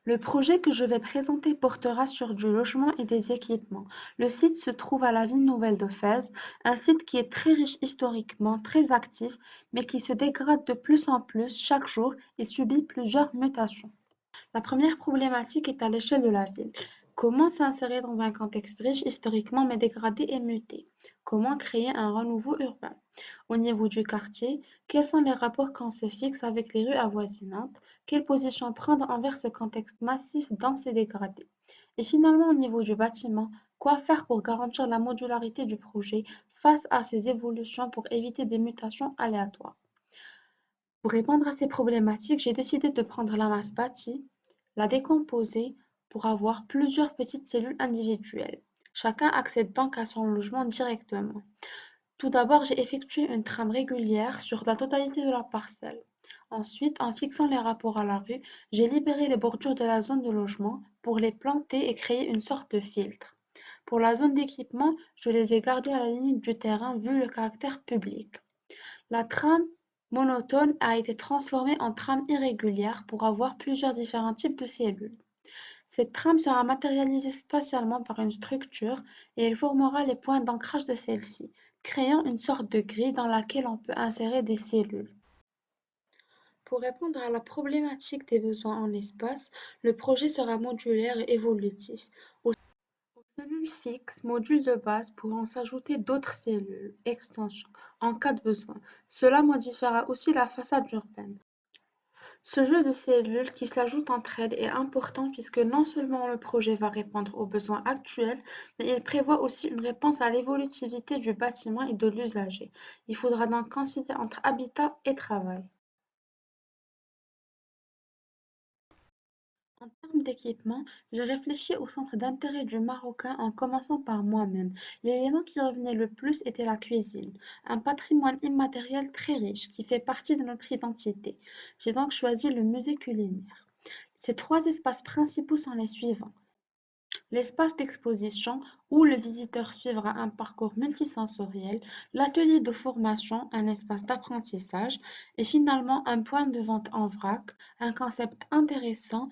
Le projet que je vais présenter portera sur du logement et des équipements. Le site se trouve à la ville nouvelle de Fès, un site qui est très riche historiquement, très actif, mais qui se dégrade de plus en plus chaque jour et subit plusieurs mutations. La première problématique est à l'échelle de la ville. Comment s'insérer dans un contexte riche historiquement mais dégradé et muté? Comment créer un renouveau urbain? Au niveau du quartier, quels sont les rapports qu'on se fixe avec les rues avoisinantes? Quelle position prendre envers ce contexte massif, dense et dégradé? Et finalement, au niveau du bâtiment, quoi faire pour garantir la modularité du projet face à ces évolutions pour éviter des mutations aléatoires? Pour répondre à ces problématiques, j'ai décidé de prendre la masse bâtie, la décomposer pour avoir plusieurs petites cellules individuelles. Chacun accède donc à son logement directement. Tout d'abord, j'ai effectué une trame régulière sur la totalité de la parcelle. Ensuite, en fixant les rapports à la rue, j'ai libéré les bordures de la zone de logement pour les planter et créer une sorte de filtre. Pour la zone d'équipement, je les ai gardées à la limite du terrain vu le caractère public. La trame monotone a été transformée en trame irrégulière pour avoir plusieurs différents types de cellules. Cette trame sera matérialisée spatialement par une structure et elle formera les points d'ancrage de celle-ci, créant une sorte de grille dans laquelle on peut insérer des cellules. Pour répondre à la problématique des besoins en espace, le projet sera modulaire et évolutif. Aux cellules fixes, modules de base, pourront s'ajouter d'autres cellules, extensions, en cas de besoin. Cela modifiera aussi la façade urbaine. Ce jeu de cellules qui s'ajoutent entre elles est important puisque non seulement le projet va répondre aux besoins actuels, mais il prévoit aussi une réponse à l'évolutivité du bâtiment et de l'usager. Il faudra donc concilier entre habitat et travail. En termes d'équipement, j'ai réfléchi au centre d'intérêt du Marocain en commençant par moi-même. L'élément qui revenait le plus était la cuisine, un patrimoine immatériel très riche qui fait partie de notre identité. J'ai donc choisi le musée culinaire. Ces trois espaces principaux sont les suivants. L'espace d'exposition où le visiteur suivra un parcours multisensoriel, l'atelier de formation, un espace d'apprentissage et finalement un point de vente en vrac, un concept intéressant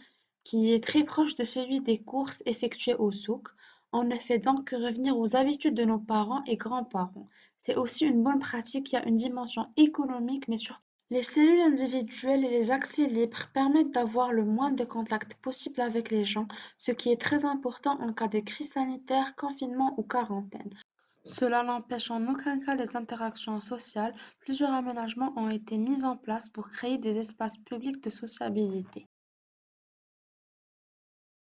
qui est très proche de celui des courses effectuées au souk. On ne fait donc que revenir aux habitudes de nos parents et grands-parents. C'est aussi une bonne pratique qui a une dimension économique mais surtout les cellules individuelles et les accès libres permettent d'avoir le moins de contact possible avec les gens, ce qui est très important en cas de crise sanitaire, confinement ou quarantaine. Cela n'empêche en aucun cas les interactions sociales. Plusieurs aménagements ont été mis en place pour créer des espaces publics de sociabilité.